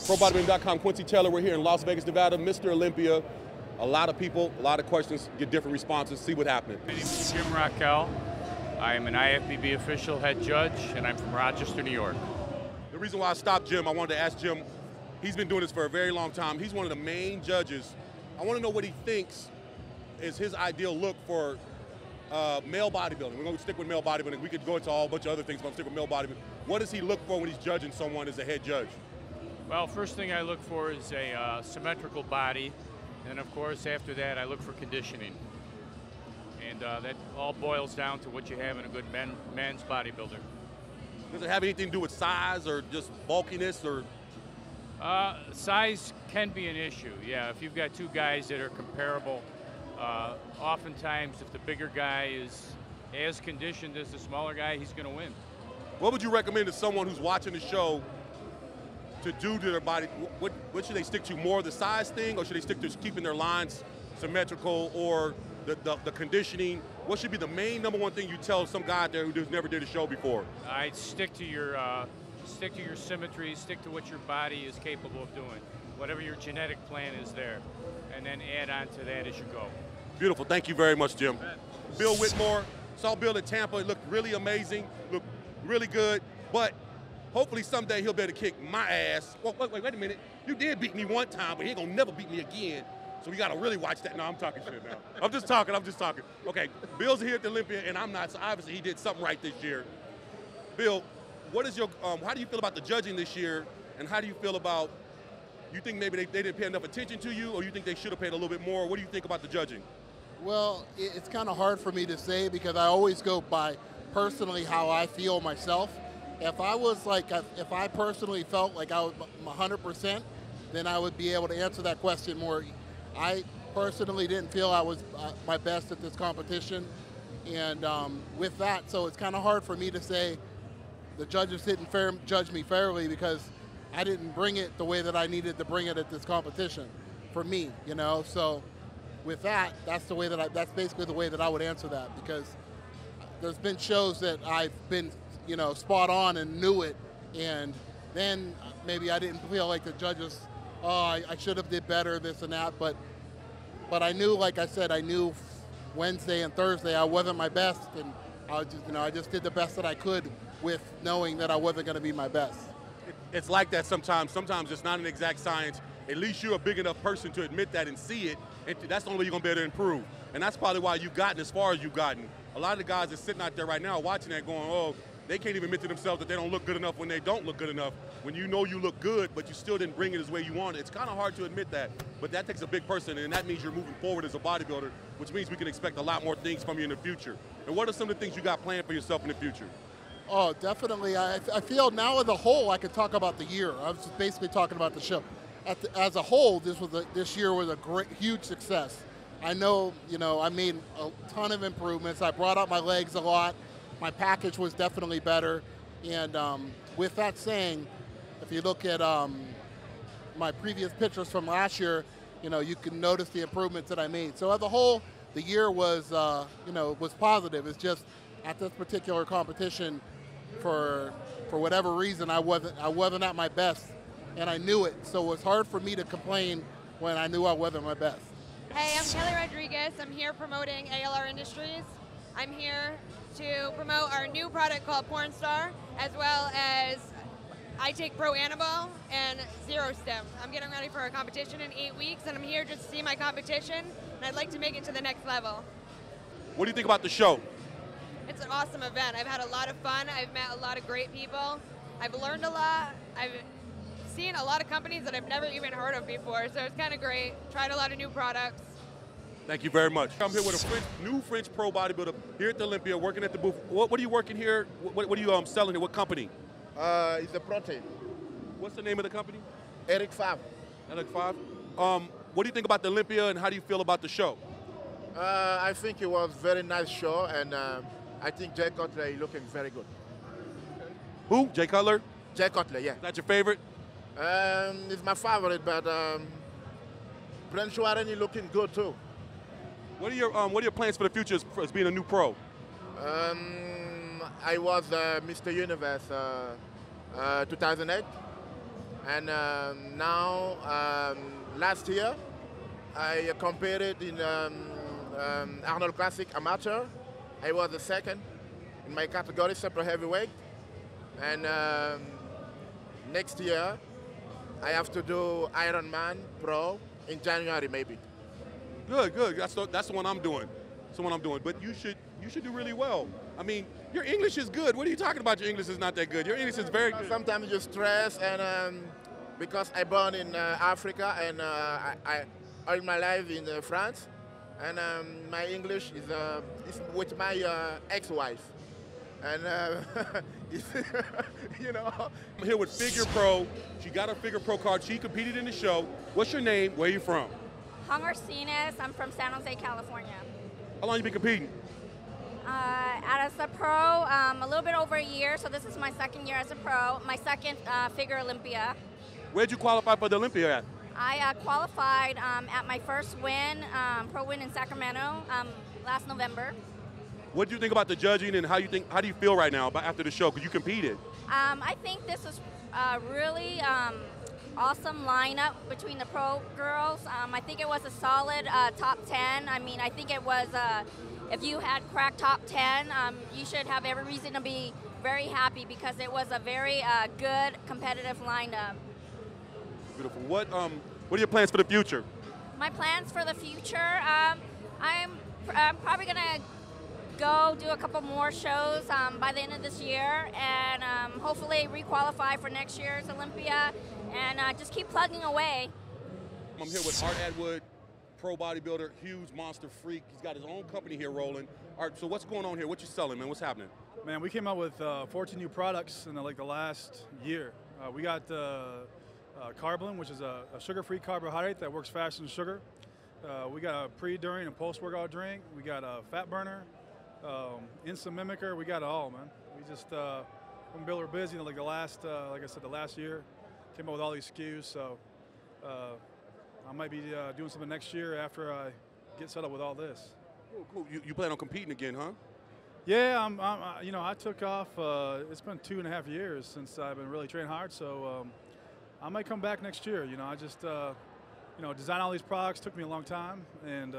ProBodybuilding.com, Quincy Taylor. We're here in Las Vegas, Nevada, Mr. Olympia. A lot of people, a lot of questions, get different responses, see what happened. My name is Jim Raquel. I am an IFBB official head judge, and I'm from Rochester, New York. The reason why I stopped Jim, I wanted to ask Jim, he's been doing this for a very long time. He's one of the main judges. I want to know what he thinks is his ideal look for male bodybuilding. We're going to stick with male bodybuilding. We could go into a whole bunch of other things, but I'm sticking with male bodybuilding. What does he look for when he's judging someone as a head judge? Well, first thing I look for is a symmetrical body, and of course after that I look for conditioning. And that all boils down to what you have in a good man's bodybuilder. Does it have anything to do with size or just bulkiness or? Size can be an issue, yeah. If you've got two guys that are comparable, oftentimes if the bigger guy is as conditioned as the smaller guy, he's going to win. What would you recommend to someone who's watching the show to do to their body? What should they stick to, more of the size thing, or should they stick to keeping their lines symmetrical, or the conditioning? What should be the main number one thing you tell some guy out there who's never did a show before? I'd stick to your symmetry, stick to what your body is capable of doing. Whatever your genetic plan is there, and then add on to that as you go. Beautiful, thank you very much, Jim. Bill Whitmore, saw Bill at Tampa, it looked really amazing, looked really good, but hopefully someday he'll be able to kick my ass. Well, wait a minute, you did beat me one time, but he ain't gonna never beat me again. So we gotta really watch that. No, I'm talking shit now. I'm just talking. Okay, Bill's here at the Olympia, and I'm not, so obviously he did something right this year. Bill, what is your, how do you feel about the judging this year, and how do you feel about, you think maybe they didn't pay enough attention to you, or you think they should have paid a little bit more? What do you think about the judging? Well, it's kind of hard for me to say because I always go by personally how I feel myself. If I personally felt like I was 100%, then I would be able to answer that question more. I personally didn't feel I was my best at this competition, and with that, so it's kind of hard for me to say the judges didn't judge me fairly because I didn't bring it the way that I needed to bring it at this competition for me, you know. So with that, that's basically the way that I would answer that, because there's been shows that I've been, you know, spot on and knew it, and then maybe I didn't feel like the judges, oh, I should have did better, this and that, but I knew, like I said, I knew Wednesday and Thursday I wasn't my best, and I just did the best that I could with knowing that I wasn't going to be my best. It's like that sometimes. Sometimes it's not an exact science. At least you're a big enough person to admit that and see it, and that's the only way you're going to be able to improve. And that's probably why you've gotten as far as you've gotten. A lot of the guys that are sitting out there right now watching that going, oh, they can't even admit to themselves that they don't look good enough when they don't look good enough. When you know you look good, but you still didn't bring it as way you wanted, it's kind of hard to admit that. But that takes a big person, and that means you're moving forward as a bodybuilder, which means we can expect a lot more things from you in the future. And what are some of the things you got planned for yourself in the future? Oh, definitely. I feel now as a whole, I could talk about the year. I was just basically talking about the show. As a whole, this year was a huge success. I know, you know, I made a ton of improvements. I brought out my legs a lot. My package was definitely better. And with that saying, if you look at my previous pictures from last year, you know, you can notice the improvements that I made. So as a whole, the year was, you know, was positive. It's just at this particular competition, for whatever reason, I wasn't at my best, and I knew it. So it was hard for me to complain when I knew I wasn't my best. Hey, I'm Kelly Rodriguez. I'm here promoting ALR Industries. I'm here to promote our new product called Porn Star, as well as I take Pro Animal and Zero Stem. I'm getting ready for a competition in 8 weeks, and I'm here just to see my competition, and I'd like to make it to the next level. What do you think about the show? It's an awesome event. I've had a lot of fun. I've met a lot of great people. I've learned a lot. I've seen a lot of companies that I've never even heard of before, so it's kind of great. Tried a lot of new products. Thank you very much. I'm here with a new French pro bodybuilder here at the Olympia, working at the booth. What are you working here? What are you selling here? What company? It's a protein. What's the name of the company? Eric Favre. Eric Favre. What do you think about the Olympia, and how do you feel about the show? I think it was a very nice show, and I think Jay Cutler is looking very good. Who? Jay Cutler? Jay Cutler, yeah. Is that your favorite? It's my favorite, but Brent Schwarzenegger is looking good too. What are your plans for the future as being a new pro? I was Mr. Universe 2008, And now, last year, I competed in Arnold Classic Amateur. I was the second in my category, super heavyweight. And next year, I have to do Ironman Pro in January, maybe. Good, good. That's the one I'm doing. That's the one I'm doing. But you should do really well. I mean, your English is good. What are you talking about? Your English is not that good. Your English is very good. Sometimes you stress, and because I born in Africa and I all my life in France, and my English is with my ex-wife, and you know. I'm here with Figure Pro. She got her Figure Pro card. She competed in the show. What's your name? Where are you from? Hung Arsenis. I'm from San Jose, California. How long you been competing? As a pro, a little bit over a year, so this is my second year as a pro, my second Figure Olympia. Where'd you qualify for the Olympia at? I qualified at my first win, pro win in Sacramento last November. What do you think about the judging, and how do you feel right now after the show? Because you competed. I think this was a really awesome lineup between the pro girls. I think it was a solid top 10. I mean, I think it was, if you had cracked top 10, you should have every reason to be very happy because it was a very good competitive lineup. Beautiful. What are your plans for the future? My plans for the future, I'm probably gonna go do a couple more shows by the end of this year, and hopefully re-qualify for next year's Olympia, and just keep plugging away. I'm here with Art Atwood, pro bodybuilder, huge monster freak. He's got his own company here rolling. Art, so what's going on here? What you selling, man? What's happening? Man, we came out with 14 new products in the last year. We got Carbon, which is a sugar-free carbohydrate that works faster than sugar. We got a pre, during, and post-workout drink. We got a fat burner, insulin mimicker. We got it all, man. We just when Bill were busy, like I said, the last year, came up with all these SKUs. So I might be doing something next year after I get set up with all this. Cool. You plan on competing again, huh? Yeah, I took off. It's been 2.5 years since I've been really training hard, so I might come back next year. I just design all these products took me a long time, and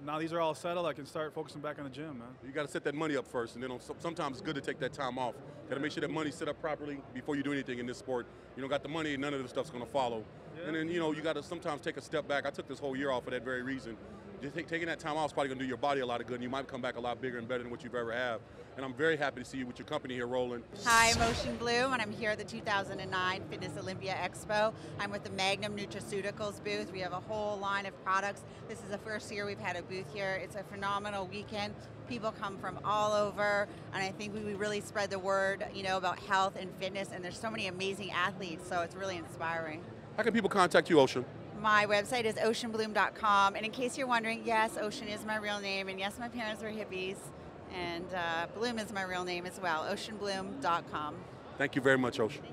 now these are all settled. I can start focusing back on the gym, man. You got to set that money up first, and then sometimes it's good to take that time off. Got to make sure that money's set up properly before you do anything in this sport. You don't got the money, and none of the stuff's going to follow. Yeah. And then you got to sometimes take a step back. I took this whole year off for that very reason. Just taking that time off is probably going to do your body a lot of good, and you might come back a lot bigger and better than what you've ever had. And I'm very happy to see you with your company here rolling. Hi, I'm Ocean Blue, and I'm here at the 2009 Fitness Olympia Expo. I'm with the Magnum Nutraceuticals booth. We have a whole line of products. This is the first year we've had a booth here. It's a phenomenal weekend. People come from all over, and I think we really spread the word, about health and fitness, and there's so many amazing athletes, so it's really inspiring. How can people contact you, Ocean? My website is oceanbloom.com, and in case you're wondering, yes, Ocean is my real name, and yes, my parents were hippies, and Bloom is my real name as well, oceanbloom.com. Thank you very much, Ocean.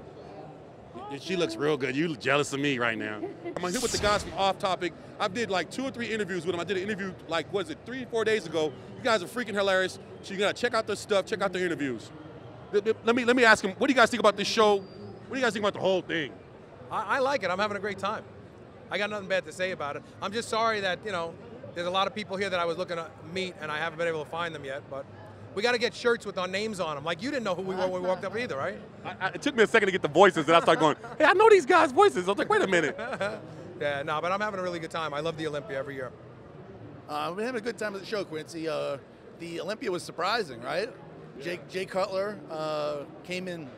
She looks real good. You jealous of me right now. I'm here with the guys from Off Topic. I did like 2 or 3 interviews with them. I did an interview 3 or 4 days ago. You guys are freaking hilarious. So you gotta check out their stuff, check out their interviews. Let me ask them, what do you guys think about this show? What do you guys think about the whole thing? I like it. I'm having a great time. I got nothing bad to say about it. I'm just sorry that, there's a lot of people here that I was looking to meet and I haven't been able to find them yet, but we got to get shirts with our names on them. Like, you didn't know who we were when we walked up either, right? It took me a second to get the voices, and I started going, hey, I know these guys' voices. I was like, wait a minute. Yeah, no, but I'm having a really good time. I love the Olympia every year. We're having a good time at the show, Quincy. The Olympia was surprising, right? Yeah. Jay Cutler came in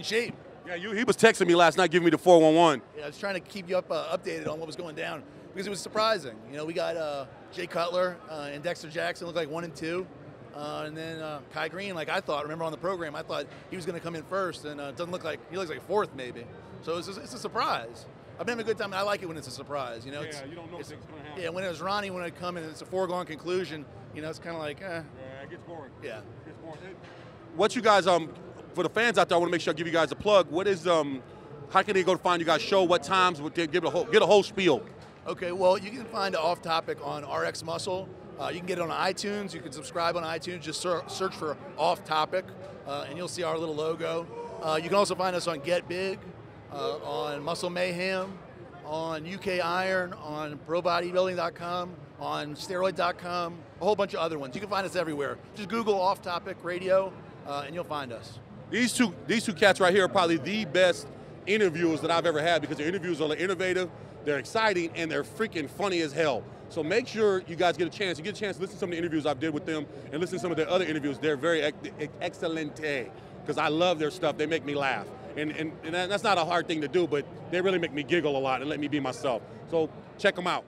shape. Yeah, he was texting me last night, giving me the 411. Yeah, I was trying to keep you updated on what was going down because it was surprising. We got Jay Cutler and Dexter Jackson look like 1 and 2, and then Kai Green, like I thought. Remember on the program, I thought he was going to come in first, and it doesn't look like he looks like 4th maybe. So it's a surprise. I've been having a good time, and I like it when it's a surprise. Yeah, you don't know what's going to happen. Yeah, when it was Ronnie, when it come and it's a foregone conclusion, it's kind of like, Yeah, it gets boring. Yeah. It gets boring. What you guys for the fans out there, I want to make sure I give you guys a plug. What is how can they go to find you guys' show? What times? Get a whole spiel. Okay, well, you can find Off Topic on RX Muscle. You can get it on iTunes. You can subscribe on iTunes. Just search for Off Topic, and you'll see our little logo. You can also find us on Get Big. on Muscle Mayhem, on UK Iron, on ProBodybuilding.com, on Steroid.com, a whole bunch of other ones. You can find us everywhere. Just Google Off Topic Radio, and you'll find us. These two cats right here are probably the best interviewers that I've ever had because their interviews are innovative, they're exciting, and they're freaking funny as hell. So make sure you guys get a chance. You get a chance to listen to some of the interviews I've did with them and listen to some of their other interviews. They're very excellent because I love their stuff. They make me laugh. And that's not a hard thing to do, but they really make me giggle a lot and let me be myself. So check them out.